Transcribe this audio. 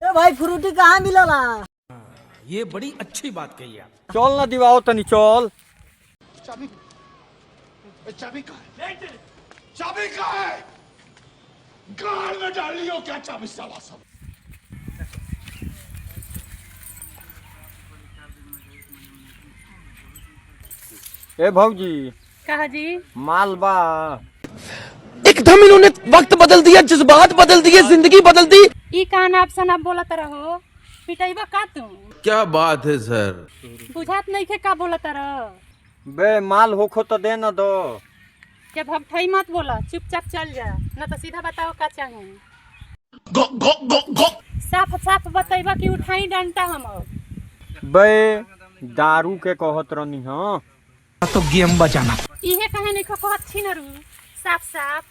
ए भाई फ्रूटी कहाँ मिलला? ये बड़ी अच्छी बात कही आप। चल ना दिवाओ तनी चल। चाबी चाबी कहाँ है? चाबी कहाँ है? गाल में डाल लियो क्या चाबी साला सब? ए भौजी कहा जी? मालबा एकदम इन्होंने वक्त बदल दिया, जज्बात बदल दिए, जिंदगी बदल दी। ई कान ऑप्शन आप बोलत रहो, पिटाइबा का तुम? क्या बात है सर। बुझात नहीं खे का बोलत रहो? बे माल होखो तो दे न दो। क्या भगठाई मत बोला, चुपचाप चल जा, न तो सीधा बताओ का चाहे। गो गो गो गो साफ साफ बताइबा कि उठाई डंटा हम। बे दारू के कहत रहनी हाँ। तो गेम बजाना। इहे कहे नहीं कहत छी नरू, साफ साफ।